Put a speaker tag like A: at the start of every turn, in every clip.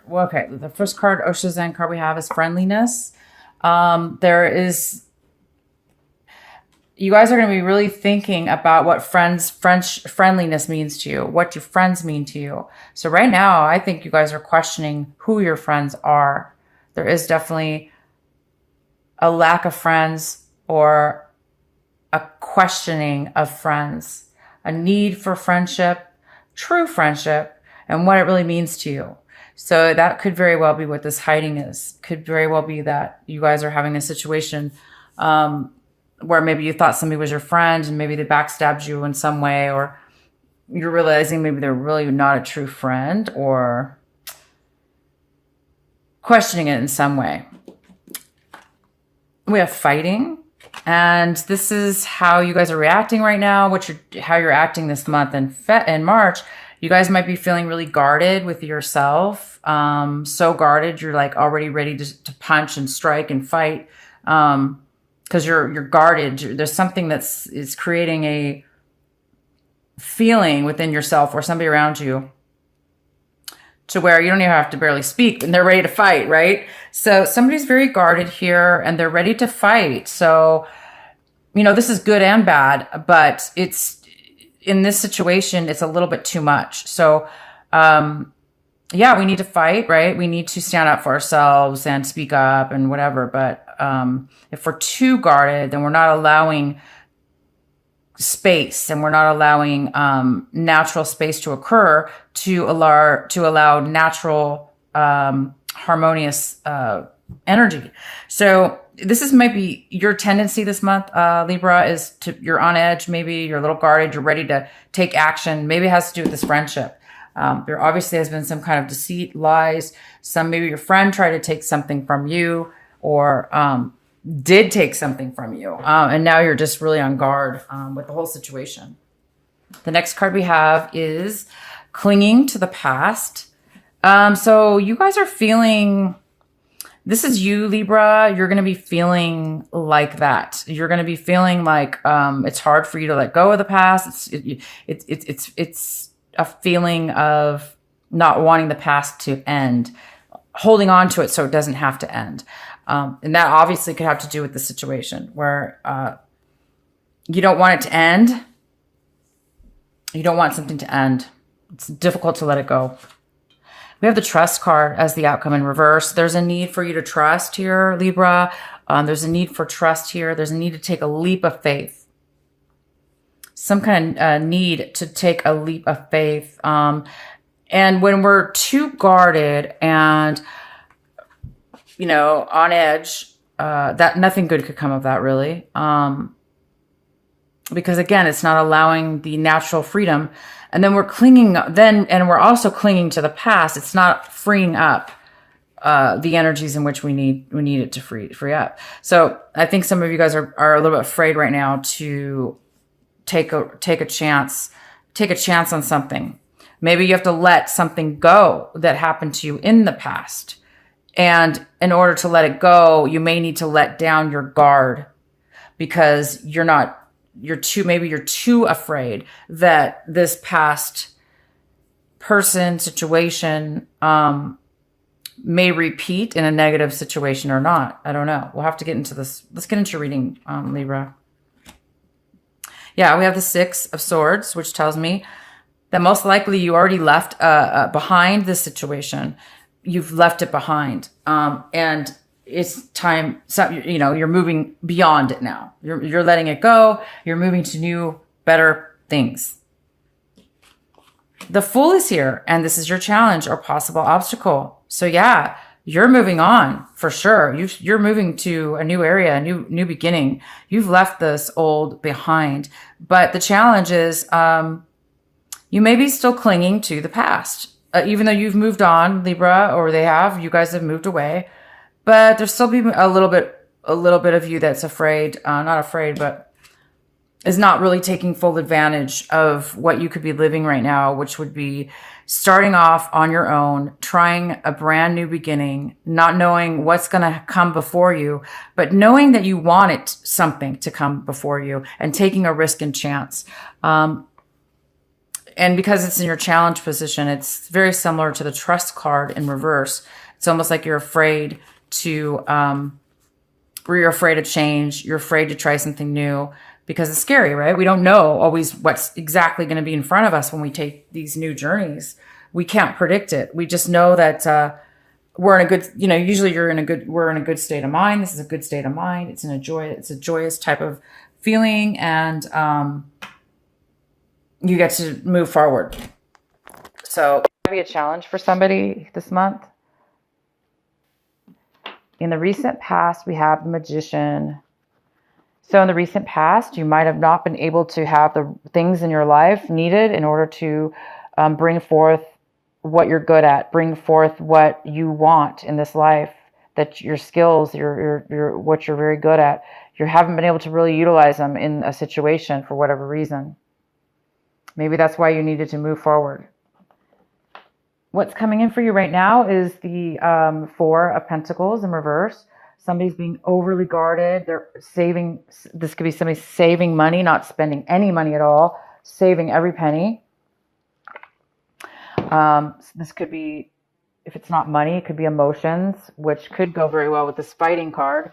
A: well, okay, the first card, Osho Zen card we have is friendliness. You guys are going to be really thinking about what friendliness means to you. What do friends mean to you? So right now, I think you guys are questioning who your friends are. There is definitely a lack of friends or a questioning of friends, a need for friendship, true friendship, and what it really means to you. So that could very well be what this hiding is. Could very well be that you guys are having a situation where maybe you thought somebody was your friend and maybe they backstabbed you in some way, or you're realizing maybe they're really not a true friend, or questioning it in some way. We have fighting, and this is how you guys are reacting right now, how you're acting this month in March. You guys might be feeling really guarded with yourself. So guarded, you're like already ready to punch and strike and fight. Because you're guarded. There's something is creating a feeling within yourself or somebody around you to where you don't even have to barely speak and they're ready to fight, right? So somebody's very guarded here and they're ready to fight. So, this is good and bad, but it's in this situation, it's a little bit too much. So, we need to fight, right? We need to stand up for ourselves and speak up and whatever. But if we're too guarded, then we're not allowing space and we're not allowing natural space to occur to allow natural harmonious energy. So this might be your tendency this month, Libra, is you're on edge, maybe you're a little guarded, you're ready to take action. Maybe it has to do with this friendship. There obviously has been some kind of deceit, lies. Maybe your friend tried to take something from you or did take something from you. And now you're just really on guard with the whole situation. The next card we have is clinging to the past. So you guys are feeling, this is you, Libra. You're going to be feeling like that. You're going to be feeling like it's hard for you to let go of the past. It's a feeling of not wanting the past to end, holding on to it so it doesn't have to end. And that obviously could have to do with the situation where you don't want it to end. You don't want something to end. It's difficult to let it go. We have the trust card as the outcome in reverse. There's a need for you to trust here, Libra. There's a need for trust here. There's a need to take a leap of faith. Some kind of need to take a leap of faith. And when we're too guarded and, on edge, that nothing good could come of that, really. Because again, it's not allowing the natural freedom. And then we're also clinging to the past. It's not freeing up the energies in which we need it to free up. So I think some of you guys are a little bit afraid right now to take a chance on something. Maybe you have to let something go that happened to you in the past. And in order to let it go, you may need to let down your guard because you're too afraid that this past person, situation, may repeat in a negative situation or not. I don't know. We'll have to get into this. Let's get into your reading, Libra. Yeah, we have the Six of Swords, which tells me that most likely you already left behind this situation. You've left it behind. And it's time, you're moving beyond it now. You're letting it go. You're moving to new, better things. The Fool is here, and this is your challenge or possible obstacle. So yeah, you're moving on for sure. You're moving to a new area, a new beginning. You've left this old behind. But the challenge is you may be still clinging to the past. Even though you've moved on, Libra, or you guys have moved away. But there's still be a little bit of you that's afraid, not afraid, but is not really taking full advantage of what you could be living right now, which would be starting off on your own, trying a brand new beginning, not knowing what's going to come before you, but knowing that you wanted something to come before you and taking a risk and chance. And because it's in your challenge position, it's very similar to the trust card in reverse. It's almost like you're afraid to, or you're afraid of change. You're afraid to try something new because it's scary, right? We don't know always what's exactly going to be in front of us when we take these new journeys. We can't predict it. We just know that, we're in a good, usually we're in a good state of mind. This is a good state of mind. It's a joyous type of feeling. And, you get to move forward. So it might be a challenge for somebody this month. In the recent past, we have the Magician. So in the recent past, you might have not been able to have the things in your life needed in order to bring forth what you're good at, bring forth what you want in this life, that your skills, your what you're very good at. You haven't been able to really utilize them in a situation for whatever reason. Maybe that's why you needed to move forward. What's coming in for you right now is the Four of Pentacles in reverse. Somebody's being overly guarded. They're saving. This could be somebody saving money, not spending any money at all, saving every penny. This could be, if it's not money, it could be emotions, which could go very well with this fighting card.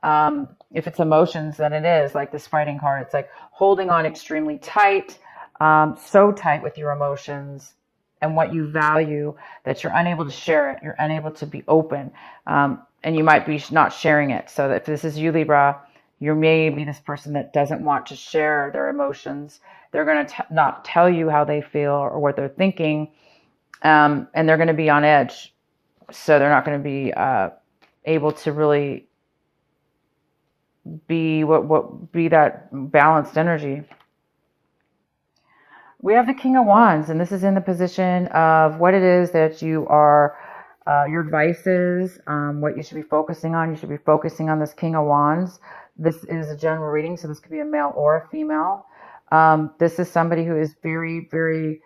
A: If it's emotions, then it is like this fighting card. It's like holding on extremely tight. So tight with your emotions and what you value that you're unable to share it. You're unable to be open. And you might be not sharing it. So that if this is you, Libra, you may be this person that doesn't want to share their emotions. They're going to not tell you how they feel or what they're thinking. And they're going to be on edge. So they're not going to be able to really be be that balanced energy. We have the King of Wands, and this is in the position of what it is that you are, your advice is, what you should be focusing on. You should be focusing on this King of Wands. This is a general reading, so this could be a male or a female. This is somebody who is very, very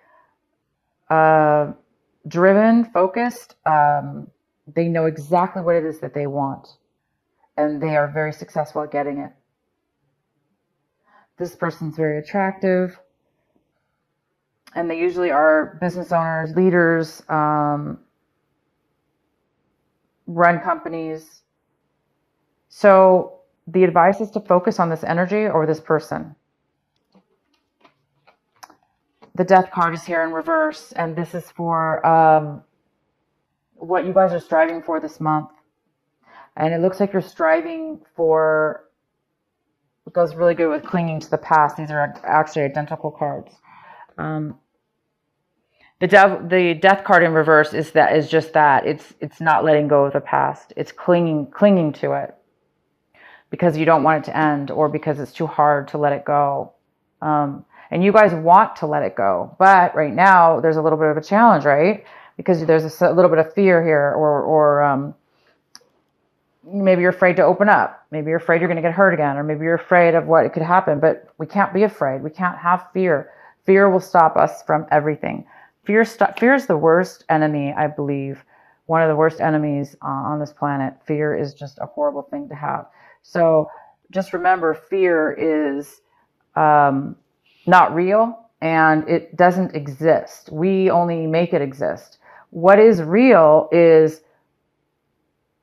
A: driven, focused. They know exactly what it is that they want, and they are very successful at getting it. This person's very attractive. And they usually are business owners, leaders, run companies. So the advice is to focus on this energy or this person. The Death card is here in reverse, and this is for what you guys are striving for this month. And it looks like you're striving for, it goes really good with clinging to the past. These are actually identical cards. The Death card in reverse is just that. It's not letting go of the past. It's clinging to it because you don't want it to end or because it's too hard to let it go. And you guys want to let it go, but right now there's a little bit of a challenge, right? Because there's a little bit of fear here, or maybe you're afraid to open up. Maybe you're afraid you're going to get hurt again, or maybe you're afraid of what could happen. But we can't be afraid. We can't have fear. Fear will stop us from everything. Fear is the worst enemy, I believe. One of the worst enemies on this planet. Fear is just a horrible thing to have. So just remember, fear is not real and it doesn't exist. We only make it exist. What is real is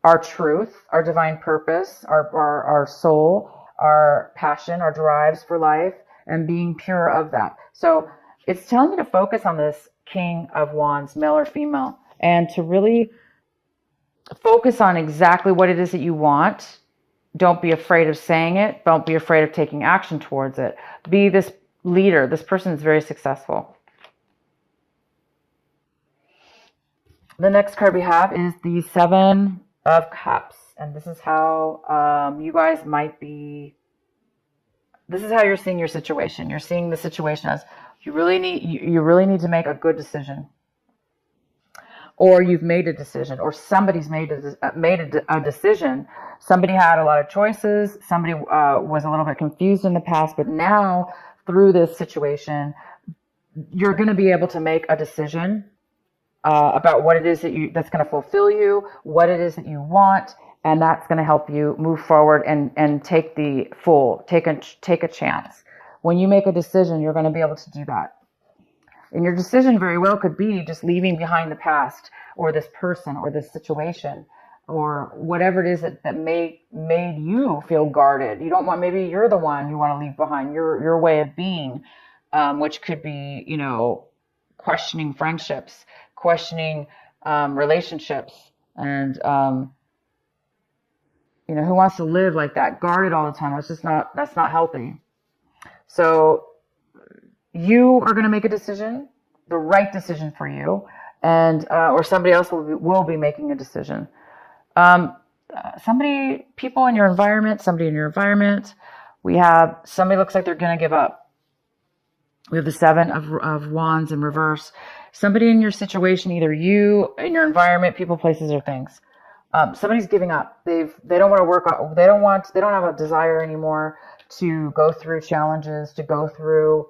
A: our truth, our divine purpose, our soul, our passion, our drives for life, and being pure of that. So it's telling you to focus on this King of Wands, male or female, and to really focus on exactly what it is that you want. Don't be afraid of saying it. Don't be afraid of taking action towards it. Be this leader. This person is very successful. The next card we have is the Seven of Cups. And this is how you guys might be. This is how you're seeing your situation. You're seeing the situation as you really need to make a good decision. Or you've made a decision, or somebody's made a decision. Somebody had a lot of choices. Somebody was a little bit confused in the past, but now through this situation, you're going to be able to make a decision about what it is that's going to fulfill you, what it is that you want, and that's going to help you move forward and take a chance. When you make a decision, you're going to be able to do that. And your decision very well could be just leaving behind the past or this person or this situation or whatever it is that made you feel guarded. You don't want, maybe you're the one you want to leave behind your way of being, which could be, questioning friendships, questioning relationships, and who wants to live like that, guarded all the time? That's not healthy. So you are going to make a decision, the right decision for you, and or somebody else will be making a decision. People in your environment, somebody in your environment. We have somebody looks like they're going to give up. We have the 7 of Wands in reverse. Somebody in your situation, either you, in your environment, people, places, or things. Somebody's giving up. They don't want to work on, they don't have a desire anymore to go through challenges, to go through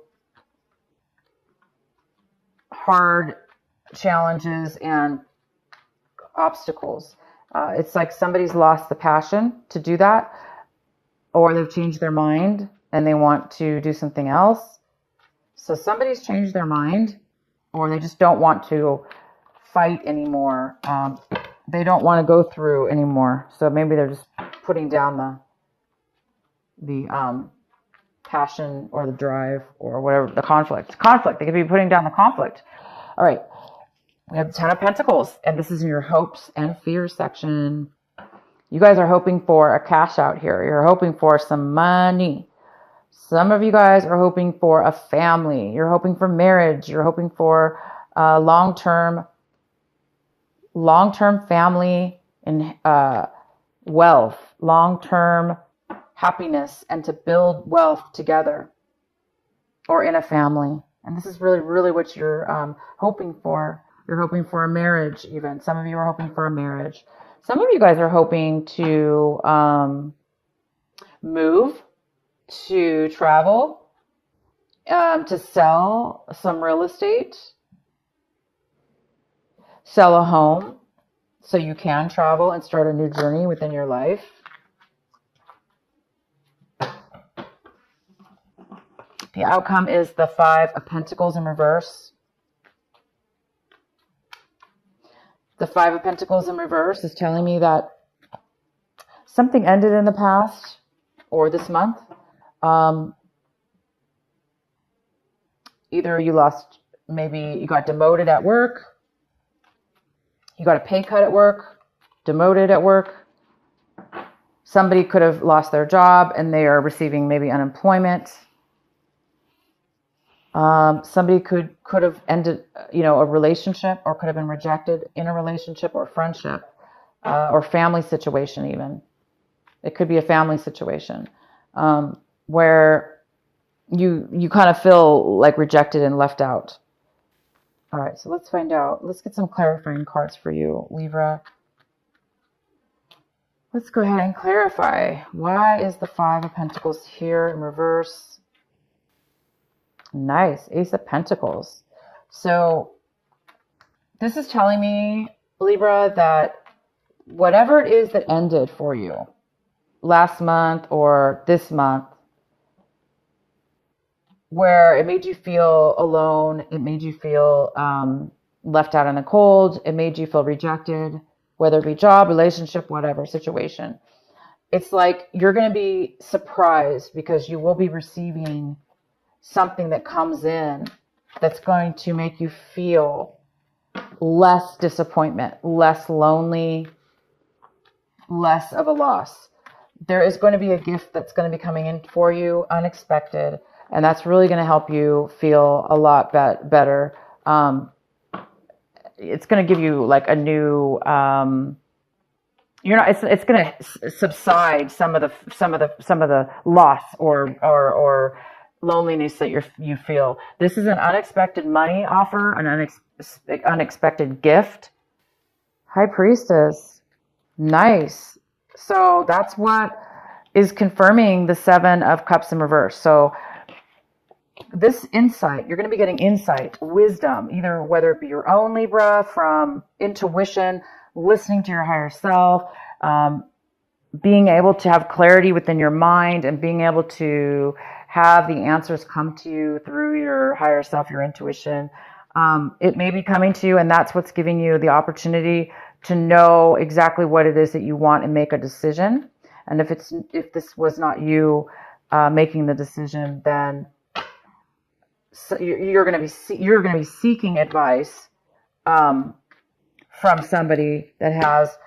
A: hard challenges and obstacles. It's like somebody's lost the passion to do that, or they've changed their mind and they want to do something else. So somebody's changed their mind, or they just don't want to fight anymore. They don't want to go through anymore. So maybe they're just putting down the passion or the drive or whatever, the conflict. They could be putting down the conflict. All right. We have the 10 of Pentacles, and this is in your hopes and fears section. You guys are hoping for a cash out here. You're hoping for some money. Some of you guys are hoping for a family. You're hoping for marriage. You're hoping for long-term family and wealth, long-term happiness, and to build wealth together or in a family. And this is really, really what you're hoping for. You're hoping for a marriage even. Some of you are hoping for a marriage. Some of you guys are hoping to move, to travel, to sell some real estate, sell a home so you can travel and start a new journey within your life. The outcome is the 5 of Pentacles in reverse. The 5 of Pentacles in reverse is telling me that something ended in the past or this month. Either maybe you got demoted at work, you got a pay cut at work, demoted at work. Somebody could have lost their job and they are receiving maybe unemployment. Somebody could have ended, a relationship, or could have been rejected in a relationship or friendship, or family situation even. It could be a family situation, where you kind of feel like rejected and left out. All right, so let's find out. Let's get some clarifying cards for you, Libra. Let's go ahead and clarify. Why is the 5 of Pentacles here in reverse? Nice. Ace of Pentacles. So this is telling me, Libra, that whatever it is that ended for you last month or this month, where it made you feel alone, it made you feel left out in the cold, it made you feel rejected, whether it be job, relationship, whatever situation. It's like you're going to be surprised because you will be receiving something that comes in that's going to make you feel less disappointment, less lonely, less of a loss. There is going to be a gift that's going to be coming in for you, unexpected, and that's really going to help you feel a lot better. It's going to give you like a new, it's going to subside some of the loss or loneliness that you feel. This is an unexpected money offer, an unexpected gift. High Priestess. Nice. So that's what is confirming the 7 of Cups in reverse. So this insight, you're going to be getting insight, wisdom, either whether it be your own, Libra, from intuition, listening to your higher self, being able to have clarity within your mind, and being able to have the answers come to you through your higher self, your intuition. It may be coming to you, and that's what's giving you the opportunity to know exactly what it is that you want and make a decision. And if this was not you making the decision, then you're going to be seeking advice from somebody that has,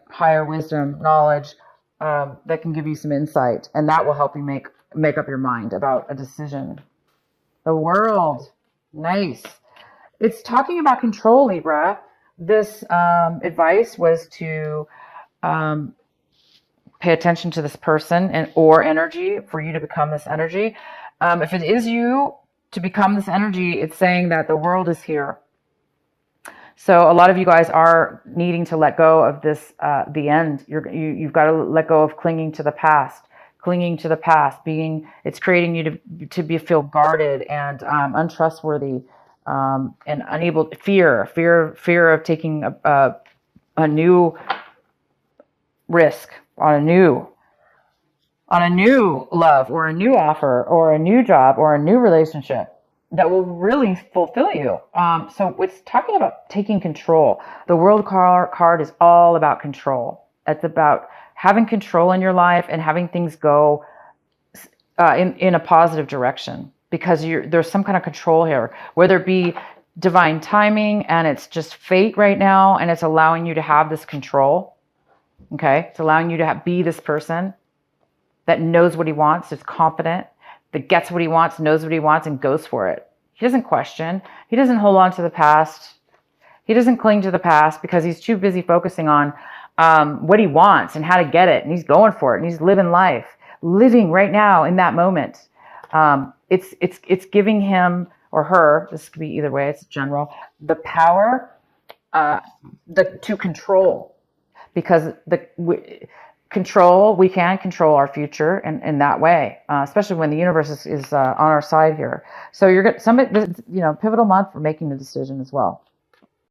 A: higher wisdom, knowledge, that can give you some insight, and that will help you make up your mind about a decision. The World, nice. It's talking about control, Libra. This advice was to pay attention to this person or energy, for you to become this energy. If it is you to become this energy, it's saying that the world is here. So a lot of you guys are needing to let go of this, the end. You've got to let go of clinging to the past. It's creating you to feel guarded and untrustworthy, and unable. Fear of taking a new risk on a new love or a new offer or a new job or a new relationship that will really fulfill you. So it's talking about taking control. The World card is all about control. It's about having control in your life and having things go in a positive direction, because there's some kind of control here, whether it be divine timing and it's just fate right now, and it's allowing you to have this control. Okay, it's allowing you to be this person that knows what he wants, is confident, that gets what he wants, knows what he wants, and goes for it. He doesn't question. He doesn't hold on to the past. He doesn't cling to the past because he's too busy focusing on what he wants and how to get it. And he's going for it. And he's living life, living right now in that moment. It's giving him or her, this could be either way, it's general, the power to control. Because we can control our future in that way, especially when the universe is on our side here. So you're pivotal month for making the decision as well.